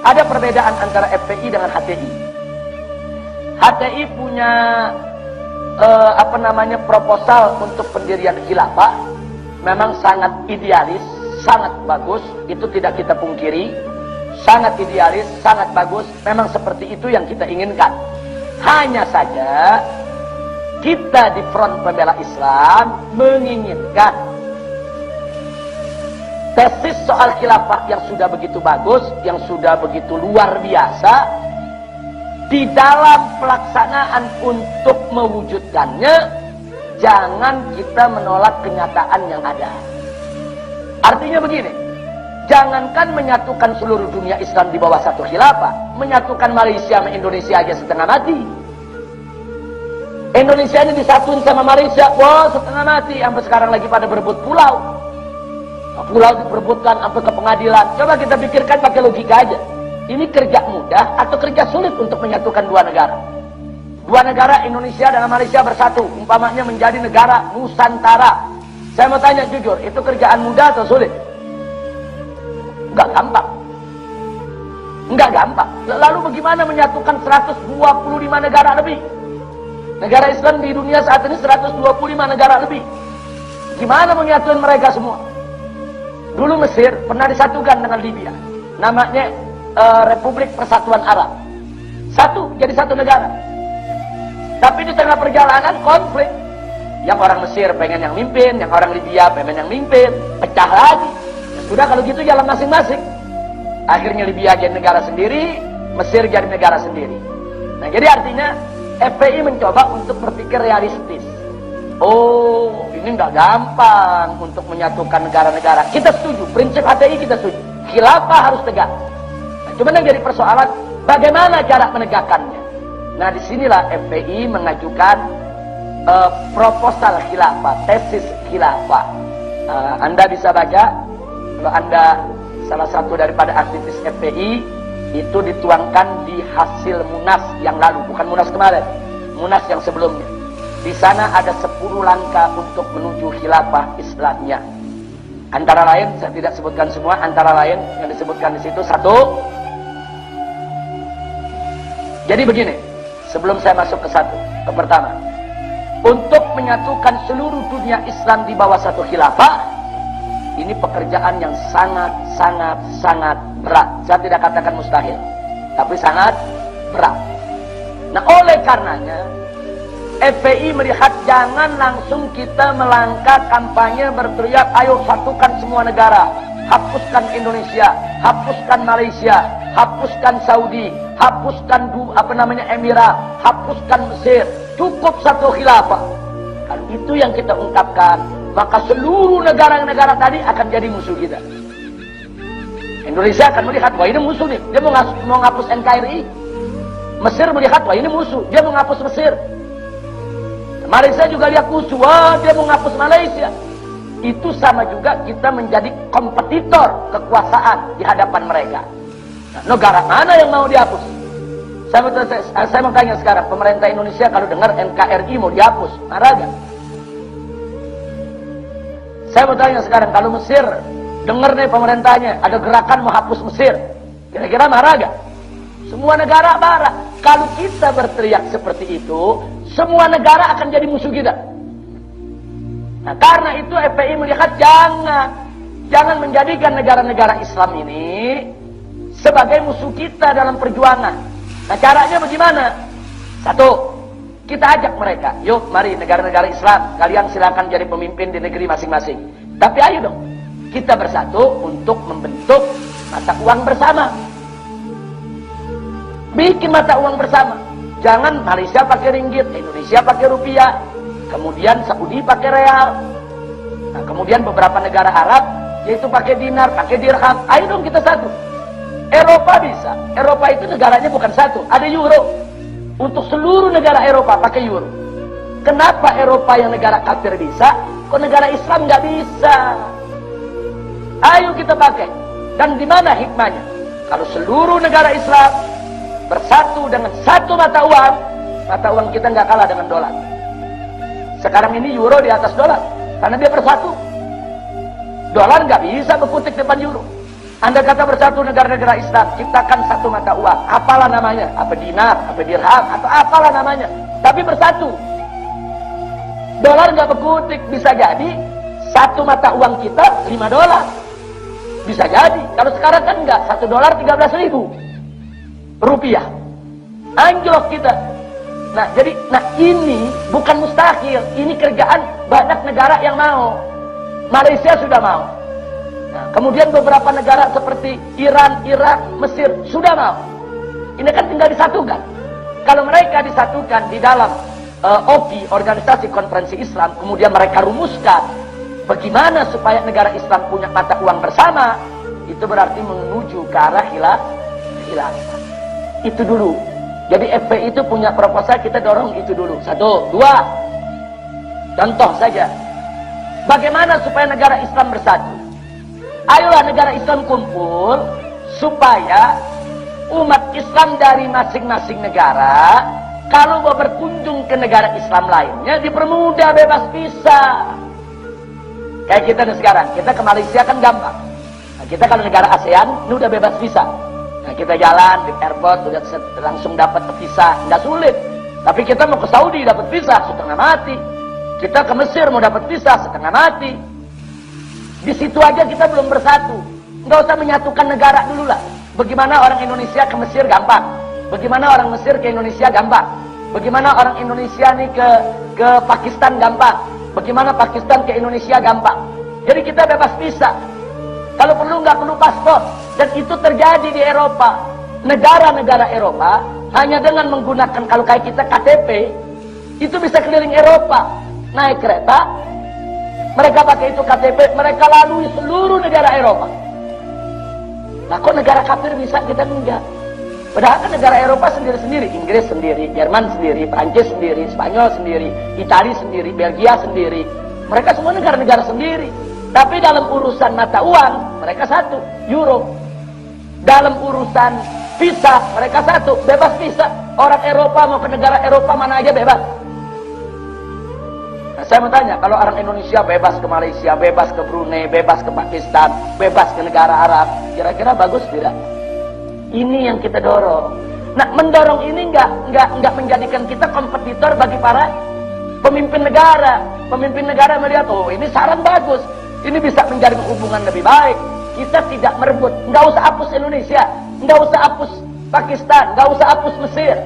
Ada perbedaan antara FPI dengan HTI. HTI punya proposal untuk pendirian khilafah, memang sangat idealis, sangat bagus, itu tidak kita pungkiri. Sangat idealis, sangat bagus, memang seperti itu yang kita inginkan. Hanya saja kita di Front Pembela Islam menginginkan tesis soal khilafah yang sudah begitu bagus, yang sudah begitu luar biasa, di dalam pelaksanaan untuk mewujudkannya, jangan kita menolak kenyataan yang ada. Artinya begini, jangankan menyatukan seluruh dunia Islam di bawah satu khilafah, menyatukan Malaysia sama Indonesia aja setengah mati. Indonesia ini disatuin sama Malaysia, wah setengah mati, sampai sekarang lagi pada berebut pulau. Pulau diperebutkan sampai ke pengadilan. Coba kita pikirkan pakai logika aja. Ini kerja mudah atau kerja sulit untuk menyatukan dua negara? Dua negara Indonesia dan Malaysia bersatu, umpamanya menjadi negara Nusantara. Saya mau tanya jujur, itu kerjaan mudah atau sulit? Enggak gampang. Enggak gampang. Lalu bagaimana menyatukan 125 negara lebih? Negara Islam di dunia saat ini 125 negara lebih. Gimana menyatukan mereka semua? Dulu Mesir pernah disatukan dengan Libya. Namanya Republik Persatuan Arab. Satu, jadi satu negara. Tapi di tengah perjalanan konflik. Yang orang Mesir pengen yang mimpin, yang orang Libya pengen yang mimpin. Pecah lagi. Sudah kalau gitu jalan masing-masing. Akhirnya Libya jadi negara sendiri, Mesir jadi negara sendiri. Nah jadi artinya FPI mencoba untuk berpikir realistis. Oh, ini nggak gampang untuk menyatukan negara-negara. Kita setuju, prinsip HTI kita setuju. Khilafah harus tegak. Nah, cuma yang jadi persoalan, bagaimana cara menegakkannya? Nah, disinilah FPI mengajukan proposal khilafah, tesis khilafah. Anda bisa baca, kalau Anda salah satu daripada aktivis FPI, itu dituangkan di hasil Munas yang lalu, bukan Munas kemarin, Munas yang sebelumnya. Di sana ada 10 langkah untuk menuju khilafah Islamnya. Antara lain, saya tidak sebutkan semua, antara lain yang disebutkan di situ, satu. Jadi begini, sebelum saya masuk ke satu, ke pertama. Untuk menyatukan seluruh dunia Islam di bawah satu khilafah, ini pekerjaan yang sangat berat. Saya tidak katakan mustahil, tapi sangat berat. Nah, oleh karenanya, FPI melihat jangan langsung kita melangkah kampanye berteriak, ayo satukan semua negara, hapuskan Indonesia, hapuskan Malaysia, hapuskan Saudi, hapuskan Emirat, hapuskan Mesir, cukup satu khilafah. Kalau itu yang kita ungkapkan, maka seluruh negara-negara tadi akan jadi musuh kita. Indonesia akan melihat, wah ini musuh nih, dia mau ngapus NKRI. Mesir melihat, wah ini musuh, dia mau ngapus Mesir. Malaysia juga lihat musuh, wah dia mau ngapus Malaysia. Itu sama juga kita menjadi kompetitor kekuasaan di hadapan mereka. Nah, negara mana yang mau dihapus? Saya mau tanya sekarang, pemerintah Indonesia kalau dengar NKRI mau dihapus, marah gak? Saya mau tanya sekarang, kalau Mesir dengar nih pemerintahnya ada gerakan mau hapus Mesir, kira-kira marah gak? Semua negara marah. Kalau kita berteriak seperti itu, semua negara akan jadi musuh kita. Nah, karena itu FPI melihat jangan menjadikan negara-negara Islam ini sebagai musuh kita dalam perjuangan. Nah, caranya bagaimana? Satu, kita ajak mereka, yuk mari negara-negara Islam, kalian silakan jadi pemimpin di negeri masing-masing. Tapi ayo dong, kita bersatu untuk membentuk mata uang bersama. Bikin mata uang bersama. Jangan Malaysia pakai ringgit, Indonesia pakai rupiah, kemudian Saudi pakai real. Nah, kemudian beberapa negara Arab yaitu pakai dinar, pakai dirham. Ayo dong kita satu. Eropa bisa. Eropa itu negaranya bukan satu, ada euro. Untuk seluruh negara Eropa pakai euro. Kenapa Eropa yang negara kafir bisa, kok negara Islam nggak bisa? Ayo kita pakai. Dan di mana hikmahnya? Kalau seluruh negara Islam bersatu dengan satu mata uang kita nggak kalah dengan dolar. Sekarang ini euro di atas dolar, karena dia bersatu. Dolar nggak bisa berkutik depan euro. Anda kata bersatu negara-negara Islam, ciptakan satu mata uang. Apalah namanya? Apa dinar, apa dirham, atau apalah namanya. Tapi bersatu. Dolar nggak berkutik, bisa jadi satu mata uang kita $5. Bisa jadi. Kalau sekarang kan enggak, $1 13.000 rupiah. Anjlok kita. Nah, ini bukan mustahil. Ini kerjaan banyak negara yang mau. Malaysia sudah mau. Nah, kemudian beberapa negara seperti Iran, Irak, Mesir sudah mau. Ini kan tinggal disatukan. Kalau mereka disatukan di dalam OKI, Organisasi Konferensi Islam, kemudian mereka rumuskan bagaimana supaya negara Islam punya mata uang bersama, itu berarti menuju ke arah khilafah. Itu dulu. Jadi FPI itu punya proposal, kita dorong itu dulu. 1, 2. Contoh saja. Bagaimana supaya negara Islam bersatu? Ayolah negara Islam kumpul supaya umat Islam dari masing-masing negara kalau mau berkunjung ke negara Islam lainnya dipermudah, bebas visa. Kayak kita nih sekarang, kita ke Malaysia kan gampang. Nah, kita kalau negara ASEAN ini udah bebas visa. Nah, kita jalan di airport udah langsung dapat visa, nggak sulit. Tapi kita mau ke Saudi dapat visa setengah mati. Kita ke Mesir mau dapat visa setengah mati. Di situ aja kita belum bersatu. Nggak usah menyatukan negara dulu lah. Bagaimana orang Indonesia ke Mesir gampang. Bagaimana orang Mesir ke Indonesia gampang. Bagaimana orang Indonesia nih ke Pakistan gampang. Bagaimana Pakistan ke Indonesia gampang. Jadi kita bebas visa. Kalau perlu nggak perlu paspor. Dan itu terjadi di Eropa. Negara-negara Eropa hanya dengan menggunakan kalau kayak kita KTP itu bisa keliling Eropa. Naik kereta, mereka pakai itu KTP, mereka lalui seluruh negara Eropa. Nah kok negara kafir bisa, kita enggak? Padahal kan negara Eropa sendiri-sendiri, Inggris sendiri, Jerman sendiri, Prancis sendiri, Spanyol sendiri, Italia sendiri, Belgia sendiri. Mereka semua negara-negara sendiri. Tapi dalam urusan mata uang, mereka satu, euro. Dalam urusan visa, mereka satu, bebas visa. Orang Eropa mau ke negara Eropa mana aja bebas. Nah, saya mau tanya, kalau orang Indonesia bebas ke Malaysia, bebas ke Brunei, bebas ke Pakistan, bebas ke negara Arab, kira-kira bagus tidak? Ini yang kita dorong. Nah, mendorong ini nggak menjadikan kita kompetitor bagi para pemimpin negara. Pemimpin negara melihat, oh ini saran bagus, ini bisa menjalin hubungan lebih baik. Kita tidak merebut, nggak usah hapus Indonesia, nggak usah hapus Pakistan, nggak usah hapus Mesir.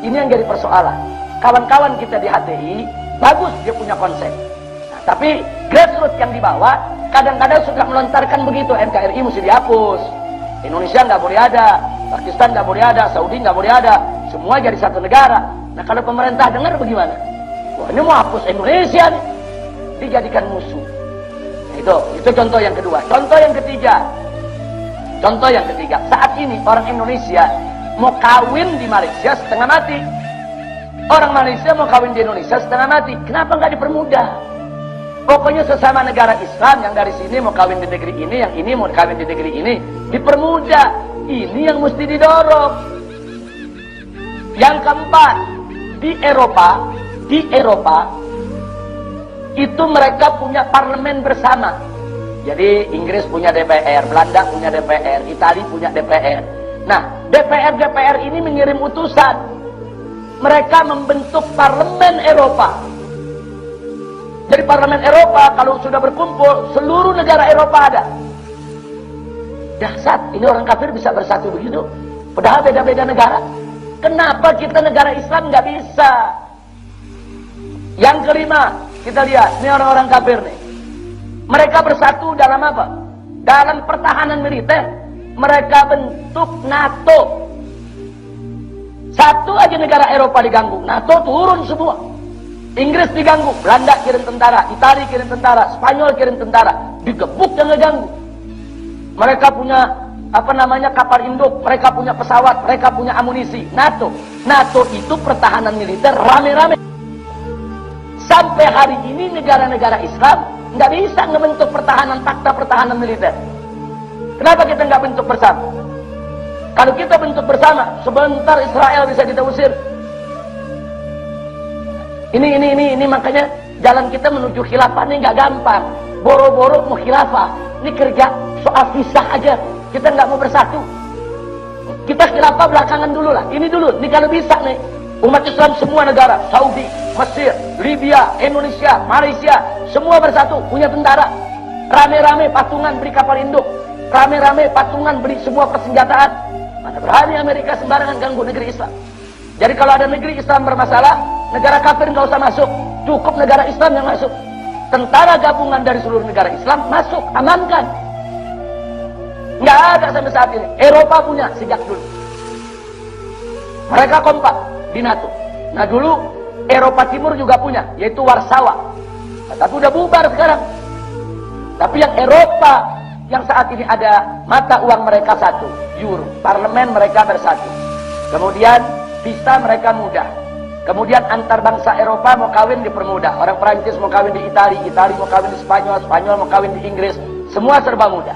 Ini yang jadi persoalan. Kawan-kawan kita di HTI bagus dia punya konsep. Nah, tapi grassroots yang dibawa kadang-kadang suka melontarkan begitu, NKRI mesti dihapus. Indonesia nggak boleh ada, Pakistan nggak boleh ada, Saudi nggak boleh ada, semua jadi satu negara. Nah kalau pemerintah dengar bagaimana? Wah ini mau hapus Indonesia nih, dijadikan musuh. Itu contoh yang kedua. Contoh yang ketiga, saat ini orang Indonesia mau kawin di Malaysia setengah mati. Orang Malaysia mau kawin di Indonesia setengah mati. Kenapa nggak dipermudah? Pokoknya sesama negara Islam yang dari sini mau kawin di negeri ini, yang ini mau kawin di negeri ini, dipermudah. Ini yang mesti didorong. Yang keempat, di Eropa itu mereka punya parlemen bersama. Jadi Inggris punya DPR, Belanda punya DPR, Italia punya DPR. Nah, DPR ini mengirim utusan. Mereka membentuk parlemen Eropa. Jadi parlemen Eropa kalau sudah berkumpul, seluruh negara Eropa ada. Dahsyat, ini orang kafir bisa bersatu begitu. Padahal beda-beda negara. Kenapa kita negara Islam nggak bisa? Yang kelima, kita lihat, ini orang-orang kafir nih. Mereka bersatu dalam apa? Dalam pertahanan militer. Mereka bentuk NATO. Satu aja negara Eropa diganggu, NATO turun semua. Inggris diganggu, Belanda kirim tentara, Italia kirim tentara, Spanyol kirim tentara, digebuk dan ngeganggu. Mereka punya kapal induk, mereka punya pesawat, mereka punya amunisi. NATO itu pertahanan militer rame-rame. Sampai hari ini negara-negara Islam nggak bisa ngebentuk fakta pertahanan militer. Kenapa kita nggak bentuk bersama? Kalau kita bentuk bersama, sebentar Israel bisa kita usir. Ini makanya jalan kita menuju khilafah ini nggak gampang. Boro-boro mau khilafah, ini kerja soal visa aja. Kita nggak mau bersatu. Kita khilafah belakangan dulu lah. Ini dulu. Ini kalau bisa nih. Umat Islam semua negara. Saudi, Mesir, Libya, Indonesia, Malaysia. Semua bersatu. Punya tentara. Rame-rame patungan beli kapal induk. Rame-rame patungan beli semua persenjataan. Mana berani Amerika sembarangan ganggu negeri Islam. Jadi kalau ada negeri Islam bermasalah, negara kafir nggak usah masuk. Cukup negara Islam yang masuk. Tentara gabungan dari seluruh negara Islam masuk. Amankan. Nggak ada sampai saat ini. Eropa punya sejak dulu. Mereka kompak di NATO. Nah dulu Eropa Timur juga punya, yaitu Warsawa. Nah, tapi udah bubar sekarang. Tapi yang Eropa yang saat ini ada mata uang mereka satu, euro. Parlemen mereka bersatu. Kemudian visa mereka mudah. Kemudian antar bangsa Eropa mau kawin dipermudah. Orang Perancis mau kawin di Italia, Italia mau kawin di Spanyol, Spanyol mau kawin di Inggris. Semua serba mudah.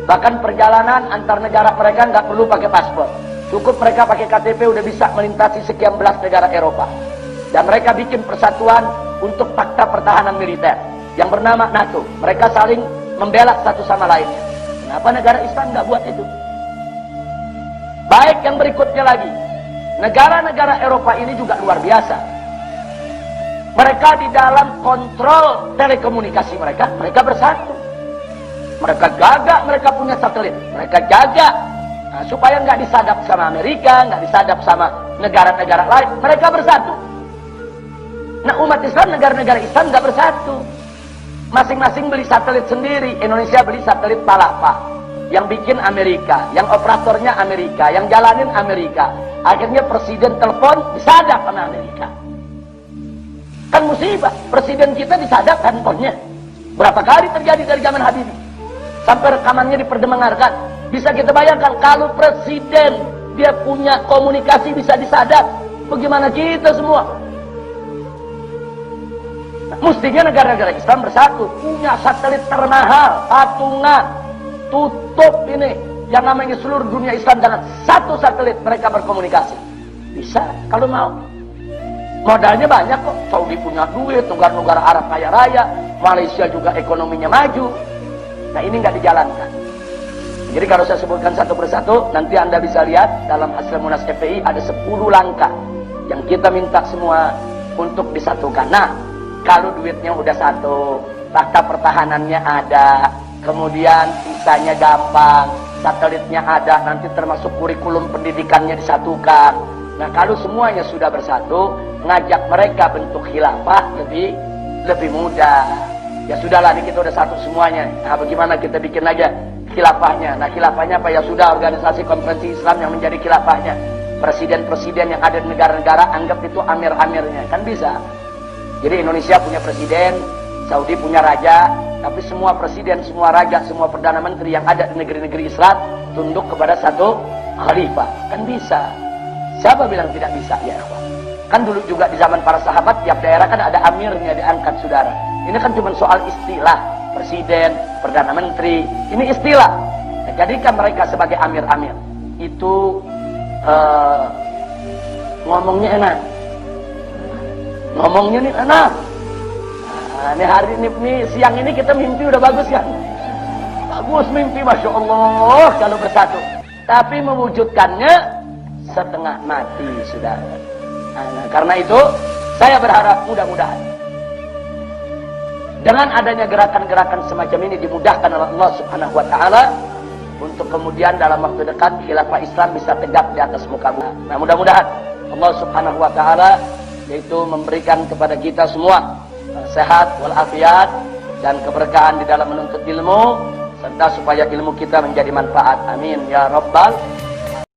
Bahkan perjalanan antar negara mereka nggak perlu pakai paspor. Cukup mereka pakai KTP udah bisa melintasi sekian belas negara Eropa. Dan mereka bikin persatuan untuk fakta pertahanan militer yang bernama NATO. Mereka saling membela satu sama lainnya. Kenapa negara Islam nggak buat itu? Baik, yang berikutnya lagi. Negara-negara Eropa ini juga luar biasa. Mereka di dalam kontrol telekomunikasi mereka bersatu. Mereka gagak, mereka punya satelit. Mereka jaga supaya nggak disadap sama Amerika, nggak disadap sama negara-negara lain. Mereka bersatu. Nah umat Islam, negara-negara Islam nggak bersatu. Masing-masing beli satelit sendiri. Indonesia beli satelit Palapa. Yang bikin Amerika, yang operatornya Amerika, yang jalanin Amerika. Akhirnya presiden telepon disadap sama Amerika. Kan musibah. Presiden kita disadap handphonenya. Berapa kali terjadi dari zaman Habibie. Sampai rekamannya diperdengarkan. Bisa kita bayangkan kalau presiden dia punya komunikasi bisa disadap. Bagaimana kita semua? Nah, mestinya negara-negara Islam bersatu. Punya satelit termahal, patungan, tutup ini. Yang namanya seluruh dunia Islam dengan satu satelit mereka berkomunikasi. Bisa kalau mau. Modalnya banyak kok. Saudi punya duit, negara-negara Arab kaya raya. Malaysia juga ekonominya maju. Nah ini nggak dijalankan. Jadi kalau saya sebutkan satu persatu, nanti Anda bisa lihat dalam hasil Munas FPI ada 10 langkah yang kita minta semua untuk disatukan. Nah, kalau duitnya udah satu, fakta pertahanannya ada, kemudian visanya gampang, satelitnya ada, nanti termasuk kurikulum pendidikannya disatukan. Nah, kalau semuanya sudah bersatu, ngajak mereka bentuk khilafah lebih mudah. Ya sudahlah, ini kita udah satu semuanya. Nah, bagaimana kita bikin aja khilafahnya? Nah, khilafahnya apa? Ya sudah, organisasi konferensi Islam yang menjadi khilafahnya. Presiden-presiden yang ada di negara-negara, anggap itu amir-amirnya. Kan bisa. Jadi Indonesia punya presiden, Saudi punya raja, tapi semua presiden, semua raja, semua perdana menteri yang ada di negeri-negeri Islam tunduk kepada satu khalifah. Kan bisa. Siapa bilang tidak bisa? Ya, kan dulu juga di zaman para sahabat, tiap daerah kan ada amirnya diangkat, saudara. Ini kan cuma soal istilah. Presiden, Perdana Menteri. Ini istilah. Nah, jadikan mereka sebagai amir-amir. Itu ngomongnya enak. Ngomongnya nih enak. Nah, ini hari ini, siang ini kita mimpi udah bagus kan? Bagus mimpi, Masya Allah, kalau bersatu. Tapi mewujudkannya setengah mati, saudara. Nah, karena itu, saya berharap mudah-mudahan dengan adanya gerakan-gerakan semacam ini dimudahkan oleh Allah Subhanahu wa taala untuk kemudian dalam waktu dekat khilafah Islam bisa tegak di atas muka bumi. Nah, mudah-mudahan Allah Subhanahu wa taala yaitu memberikan kepada kita semua sehat walafiat dan keberkahan di dalam menuntut ilmu serta supaya ilmu kita menjadi manfaat. Amin ya rabbal